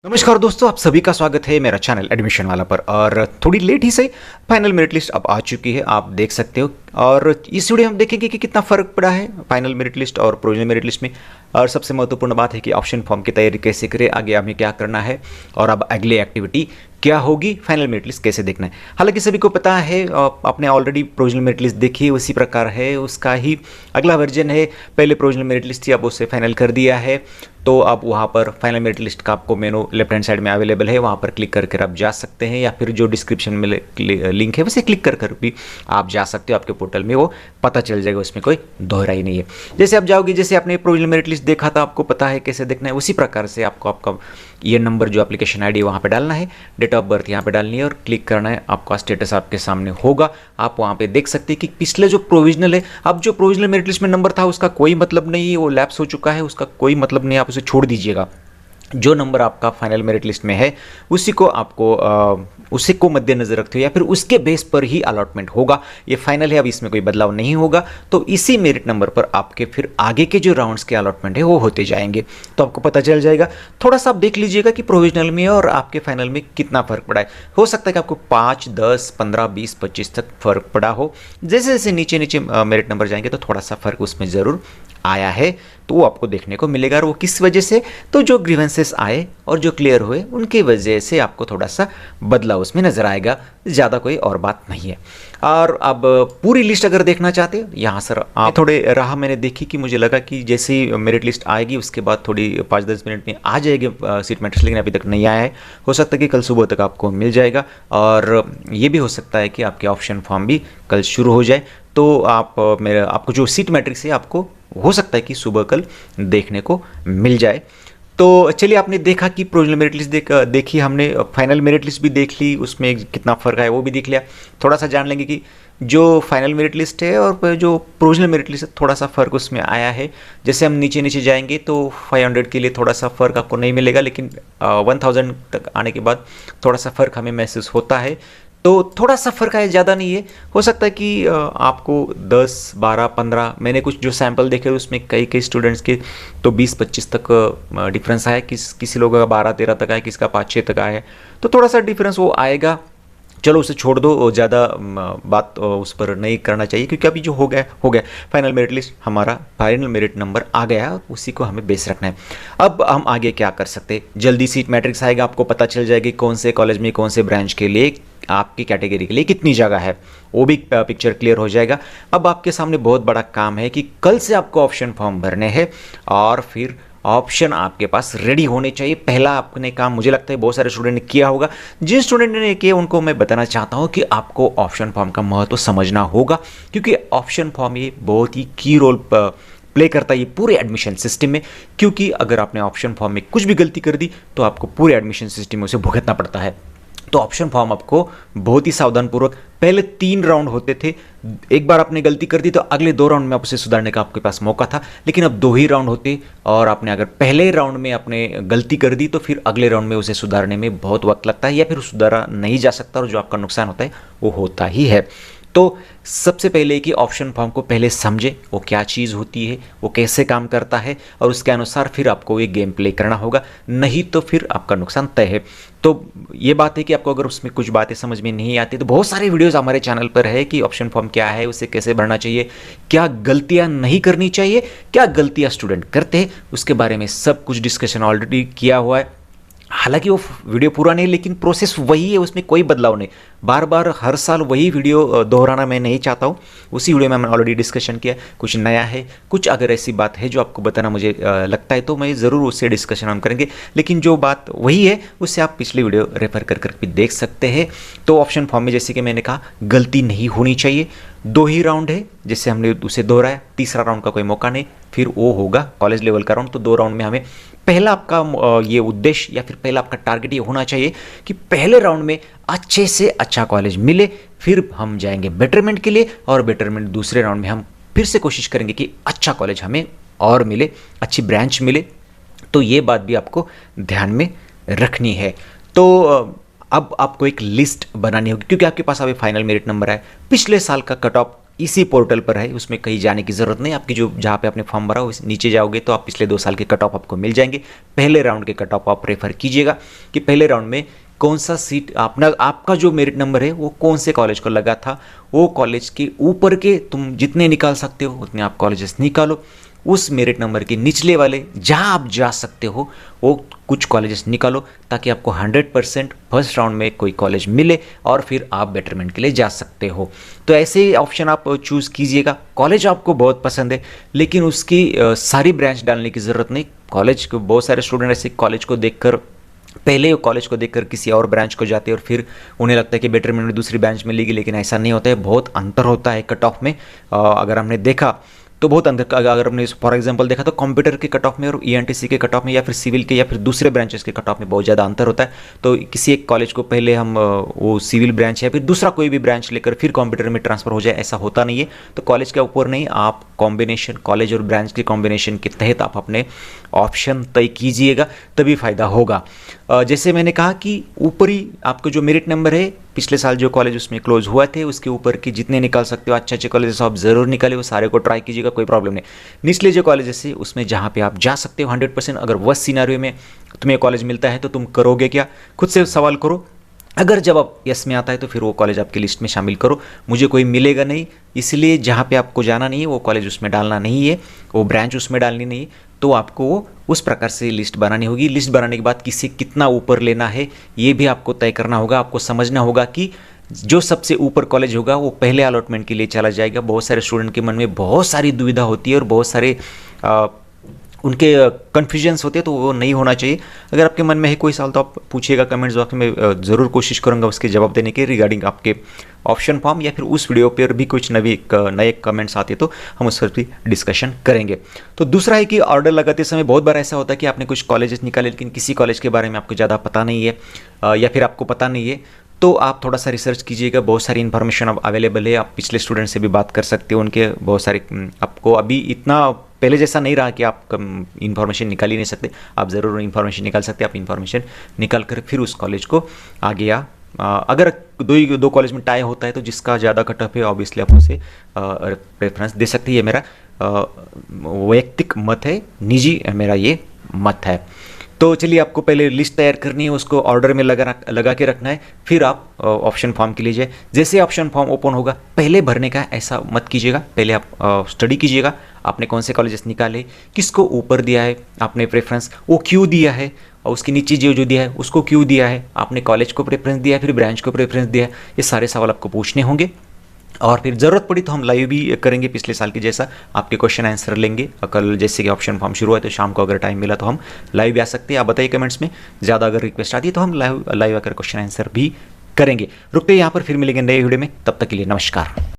नमस्कार दोस्तों, आप सभी का स्वागत है मेरा चैनल एडमिशन वाला पर। और थोड़ी लेट ही सही फाइनल मेरिट लिस्ट अब आ चुकी है, आप देख सकते हो। और इस वीडियो में हम देखेंगे कि कितना फ़र्क पड़ा है फाइनल मेरिट लिस्ट और प्रोविजनल मेरिट लिस्ट में। और सबसे महत्वपूर्ण बात है कि ऑप्शन फॉर्म की तैयारी कैसे करें, आगे हमें क्या करना है और अब अगली एक्टिविटी क्या होगी, फाइनल मेरिट लिस्ट कैसे देखना है। हालांकि सभी को पता है, आपने ऑलरेडी प्रोविजनल मेरिट लिस्ट देखी, उसी प्रकार है, उसका ही अगला वर्जन है। पहले प्रोविजनल मेरिट लिस्ट थी, अब उसे फाइनल कर दिया है। तो आप वहाँ पर फाइनल मेरिट लिस्ट का आपको मेनू लेफ्ट हैंड साइड में अवेलेबल है, वहाँ पर क्लिक करके आप जा सकते हैं, या फिर जो डिस्क्रिप्शन में लिंक है वैसे क्लिक कर भी आप जा सकते हो। आपके पोर्टल में वो पता चल जाएगा, उसमें कोई दोहराई नहीं है। जैसे आप जाओगे, जैसे आपने प्रोविजनल मेरिट लिस्ट देखा था, आपको पता है कैसे देखना है, उसी प्रकार से आपको आपका ये नंबर जो एप्लीकेशन आईडी वहाँ पे डालना है, डेट ऑफ बर्थ यहाँ पे डालनी है और क्लिक करना है। आपका स्टेटस आपके सामने होगा, आप वहाँ पे देख सकते हैं कि पिछले जो प्रोविजनल है, अब जो प्रोविजनल मेरिट लिस्ट में नंबर था उसका कोई मतलब नहीं है, वो लैप्स हो चुका है, उसका कोई मतलब नहीं है, आप उसे छोड़ दीजिएगा। जो नंबर आपका फाइनल मेरिट लिस्ट में है उसी को आपको उसी को मद्देनजर रखते हुए या फिर उसके बेस पर ही अलॉटमेंट होगा। ये फाइनल है, अब इसमें कोई बदलाव नहीं होगा। तो इसी मेरिट नंबर पर आपके फिर आगे के जो राउंड्स के अलॉटमेंट है वो होते जाएंगे, तो आपको पता चल जाएगा। थोड़ा सा आप देख लीजिएगा कि प्रोविजनल में और आपके फाइनल में कितना फ़र्क पड़ा है। हो सकता है कि आपको 5, 10, 15, 20, 25 तक फ़र्क पड़ा हो। जैसे जैसे नीचे नीचे मेरिट नंबर जाएंगे तो थोड़ा सा फ़र्क उसमें ज़रूर आया है, तो वो आपको देखने को मिलेगा। और वो किस वजह से, तो जो ग्रीवेंसेस आए और जो क्लियर हुए उनकी वजह से आपको थोड़ा सा बदलाव उसमें नज़र आएगा, ज़्यादा कोई और बात नहीं है। और अब पूरी लिस्ट अगर देखना चाहते हो, यहाँ सर आप थोड़े राह मैंने देखी कि मुझे लगा कि जैसे ही मेरिट लिस्ट आएगी उसके बाद थोड़ी 5-10 मिनट में आ जाएगी सीट मैट्रिक्स, लेकिन अभी तक नहीं आया है। हो सकता है कि कल सुबह तक आपको मिल जाएगा, और ये भी हो सकता है कि आपके ऑप्शन फॉर्म भी कल शुरू हो जाए। तो आपको जो सीट मैट्रिक्स है आपको हो सकता है कि सुबह कल देखने को मिल जाए। तो चलिए, आपने देखा कि प्रोविजनल मेरिट लिस्ट देखी हमने, फाइनल मेरिट लिस्ट भी देख ली, उसमें कितना फ़र्क है वो भी देख लिया। थोड़ा सा जान लेंगे कि जो फाइनल मेरिट लिस्ट है और जो प्रोविजनल मेरिट लिस्ट है थोड़ा सा फ़र्क उसमें आया है। जैसे हम नीचे नीचे जाएंगे तो 500 के लिए थोड़ा सा फ़र्क आपको नहीं मिलेगा, लेकिन 1000 तक आने के बाद थोड़ा सा फ़र्क हमें महसूस होता है। तो थोड़ा सा फ़र्क है, ज़्यादा नहीं है। हो सकता है कि आपको 10, 12, 15, मैंने कुछ जो सैंपल देखे उसमें कई स्टूडेंट्स के तो 20-25 तक डिफरेंस आया, किसी लोगों का 12-13 तक आया, किसका 5-6 तक आया है। तो थोड़ा सा डिफरेंस वो आएगा, चलो उसे छोड़ दो, ज़्यादा बात उस पर नहीं करना चाहिए, क्योंकि अभी जो हो गया फाइनल मेरिट लिस्ट, हमारा फाइनल मेरिट नंबर आ गया और उसी को हमें बेस रखना है। अब हम आगे क्या कर सकते हैं, जल्दी सीट मैट्रिक्स आएगा, आपको पता चल जाएगी कौन से कॉलेज में कौन से ब्रांच के लिए आपकी कैटेगरी के लिए कितनी जगह है, वो भी पिक्चर क्लियर हो जाएगा। अब आपके सामने बहुत बड़ा काम है कि कल से आपको ऑप्शन फॉर्म भरने हैं और फिर ऑप्शन आपके पास रेडी होने चाहिए। पहला आपने काम मुझे लगता है बहुत सारे स्टूडेंट ने किया होगा। जिन स्टूडेंट ने किया उनको मैं बताना चाहता हूं कि आपको ऑप्शन फॉर्म का महत्व समझना होगा, क्योंकि ऑप्शन फॉर्म ये बहुत ही की रोल प्ले करता है ये पूरे एडमिशन सिस्टम में। क्योंकि अगर आपने ऑप्शन फॉर्म में कुछ भी गलती कर दी तो आपको पूरे एडमिशन सिस्टम में उसे भुगतना पड़ता है। तो ऑप्शन फॉर्म आपको बहुत ही सावधानपूर्वक, पहले 3 राउंड होते थे, एक बार आपने गलती कर दी तो अगले 2 राउंड में आप उसे सुधारने का आपके पास मौका था, लेकिन अब 2 ही राउंड होते, और आपने अगर पहले राउंड में आपने गलती कर दी तो फिर अगले राउंड में उसे सुधारने में बहुत वक्त लगता है, या फिर सुधारा नहीं जा सकता, और जो आपका नुकसान होता है वो होता ही है। तो सबसे पहले कि ऑप्शन फॉर्म को पहले समझे, वो क्या चीज़ होती है, वो कैसे काम करता है, और उसके अनुसार फिर आपको ये गेम प्ले करना होगा, नहीं तो फिर आपका नुकसान तय है। तो ये बात है कि आपको अगर उसमें कुछ बातें समझ में नहीं आती तो बहुत सारे वीडियोस हमारे चैनल पर है कि ऑप्शन फॉर्म क्या है, उसे कैसे भरना चाहिए, क्या गलतियां नहीं करनी चाहिए, क्या गलतियां स्टूडेंट करते हैं, उसके बारे में सब कुछ डिस्कशन ऑलरेडी किया हुआ है। हालांकि वो वीडियो पूरा नहीं, लेकिन प्रोसेस वही है, उसमें कोई बदलाव नहीं। बार बार हर साल वही वीडियो दोहराना मैं नहीं चाहता हूँ। उसी वीडियो में मैंने ऑलरेडी डिस्कशन किया, कुछ नया है, कुछ अगर ऐसी बात है जो आपको बताना मुझे लगता है तो मैं ज़रूर उससे डिस्कशन हम करेंगे, लेकिन जो बात वही है उससे आप पिछले वीडियो रेफर कर भी देख सकते हैं। तो ऑप्शन फॉर्म में जैसे कि मैंने कहा, गलती नहीं होनी चाहिए। 2 ही राउंड है, जैसे हमने उसे दोहराया, तीसरा राउंड का कोई मौका नहीं, फिर वो होगा कॉलेज लेवल का राउंड। तो 2 राउंड में हमें पहला आपका ये उद्देश्य या फिर पहला आपका टारगेट ये होना चाहिए कि पहले राउंड में अच्छे से अच्छा कॉलेज मिले, फिर हम जाएंगे बेटरमेंट के लिए, और बेटरमेंट दूसरे राउंड में हम फिर से कोशिश करेंगे कि अच्छा कॉलेज हमें और मिले, अच्छी ब्रांच मिले। तो ये बात भी आपको ध्यान में रखनी है। तो अब आपको एक लिस्ट बनानी होगी, क्योंकि आपके पास अभी फाइनल मेरिट नंबर है, पिछले साल का कट ऑफ इसी पोर्टल पर है, उसमें कहीं जाने की ज़रूरत नहीं। आपकी जो जहाँ पे आपने फॉर्म भरा उस नीचे जाओगे तो आप पिछले 2 साल के कट ऑफ आपको मिल जाएंगे। पहले राउंड के कट ऑफ आप रेफर कीजिएगा कि पहले राउंड में कौन सा सीट अपना आपका जो मेरिट नंबर है वो कौन से कॉलेज को लगा था, वो कॉलेज के ऊपर के तुम जितने निकाल सकते हो उतने आप कॉलेजेस निकालो। उस मेरिट नंबर के निचले वाले जहाँ आप जा सकते हो वो कुछ कॉलेजेस निकालो, ताकि आपको 100% फर्स्ट राउंड में कोई कॉलेज मिले और फिर आप बेटरमेंट के लिए जा सकते हो। तो ऐसे ऑप्शन आप चूज़ कीजिएगा। कॉलेज आपको बहुत पसंद है लेकिन उसकी सारी ब्रांच डालने की ज़रूरत नहीं। कॉलेज को बहुत सारे स्टूडेंट ऐसे कॉलेज को देखकर पहले वो कॉलेज को देखकर किसी और ब्रांच को जाते हैं और फिर उन्हें लगता है कि बेटरमेंट में दूसरी ब्रांच मिलेगी, लेकिन ऐसा नहीं होता है। बहुत अंतर होता है कट ऑफ में। अगर हमने देखा तो बहुत अंतर, अगर हमने फॉर एग्जांपल देखा तो कंप्यूटर के कट ऑफ में और ईएनटीसी के कट ऑफ में या फिर सिविल के या फिर दूसरे ब्रांचेस के कट ऑफ में बहुत ज़्यादा अंतर होता है। तो किसी एक कॉलेज को पहले हम वो सिविल ब्रांच या फिर दूसरा कोई भी ब्रांच लेकर फिर कंप्यूटर में ट्रांसफर हो जाए, ऐसा होता नहीं है। तो कॉलेज के ऊपर नहीं, आप कॉम्बिनेशन कॉलेज और ब्रांच के कॉम्बिनेशन के तहत आप अपने ऑप्शन तय कीजिएगा, तभी फ़ायदा होगा। जैसे मैंने कहा कि ऊपरी आपका जो मेरिट नंबर है पिछले साल जो कॉलेज उसमें क्लोज हुआ थे उसके ऊपर की जितने निकाल सकते हो अच्छे अच्छे कॉलेजेस आप ज़रूर निकाले, वो सारे को ट्राई कीजिएगा, कोई प्रॉब्लम नहीं। निचले जो कॉलेजेस है उसमें जहाँ पे आप जा सकते हो 100%, अगर वर्स्ट सिनारियो में तुम्हें कॉलेज मिलता है तो तुम करोगे क्या, खुद से सवाल करो। अगर जब आप यस में आता है तो फिर वो कॉलेज आपकी लिस्ट में शामिल करो। मुझे कोई मिलेगा नहीं इसलिए जहाँ पे आपको जाना नहीं है वो कॉलेज उसमें डालना नहीं है, वो ब्रांच उसमें डालनी नहीं है, तो आपको उस प्रकार से लिस्ट बनानी होगी। लिस्ट बनाने के बाद किसे कितना ऊपर लेना है ये भी आपको तय करना होगा। आपको समझना होगा कि जो सबसे ऊपर कॉलेज होगा वो पहले अलॉटमेंट के लिए चला जाएगा। बहुत सारे स्टूडेंट के मन में बहुत सारी दुविधा होती है और बहुत सारे उनके कन्फ्यूजन्स होते हैं, तो वो नहीं होना चाहिए। अगर आपके मन में है कोई सवाल तो आप पूछिएगा कमेंट्स बॉक्स में, ज़रूर कोशिश करूंगा उसके जवाब देने के रिगार्डिंग आपके ऑप्शन फॉर्म या फिर उस वीडियो पर भी कुछ नए कमेंट्स आते तो हम उस पर भी डिस्कशन करेंगे। तो दूसरा है कि ऑर्डर लगाते समय बहुत बार ऐसा होता है कि आपने कुछ कॉलेजेस निकाले लेकिन किसी कॉलेज के बारे में आपको ज़्यादा पता नहीं है या फिर आपको पता नहीं है, तो आप थोड़ा सा रिसर्च कीजिएगा। बहुत सारी इन्फॉर्मेशन अब अवेलेबल है, आप पिछले स्टूडेंट से भी बात कर सकते हो, उनके बहुत सारे आपको अभी इतना पहले जैसा नहीं रहा कि आप इन्फॉर्मेशन निकाल ही नहीं सकते, आप ज़रूर इन्फॉर्मेशन निकाल सकते हैं। आप इन्फॉर्मेशन निकाल कर फिर उस कॉलेज को आगे अगर दो कॉलेज में टाई होता है तो जिसका ज़्यादा कट ऑफ है ऑब्वियसली आप उसे प्रेफरेंस दे सकते हैं। ये मेरा वैयक्तिक मत है, निजी मेरा ये मत है। तो चलिए, आपको पहले लिस्ट तैयार करनी है, उसको ऑर्डर में लगा के रखना है, फिर आप ऑप्शन फॉर्म के लिए जाए। जैसे ऑप्शन फॉर्म ओपन होगा पहले भरने का ऐसा मत कीजिएगा, पहले आप स्टडी कीजिएगा आपने कौन से कॉलेजेस निकाले, किसको ऊपर दिया है आपने प्रेफरेंस, वो क्यों दिया है, और उसके नीचे जो दिया है उसको क्यों दिया है, आपने कॉलेज को प्रेफरेंस दिया है फिर ब्रांच को प्रेफरेंस दिया है। ये सारे सवाल आपको पूछने होंगे और फिर ज़रूरत पड़ी तो हम लाइव भी करेंगे पिछले साल की जैसा, आपके क्वेश्चन आंसर लेंगे। कल जैसे कि ऑप्शन फॉर्म शुरू है तो शाम को अगर टाइम मिला तो हम लाइव भी आ सकते हैं। आप बताइए कमेंट्स में, ज़्यादा अगर रिक्वेस्ट आती है तो हम लाइव आकर क्वेश्चन आंसर भी करेंगे। रुकते हैं यहाँ पर, फिर मिलेंगे नए वीडियो में, तब तक के लिए नमस्कार।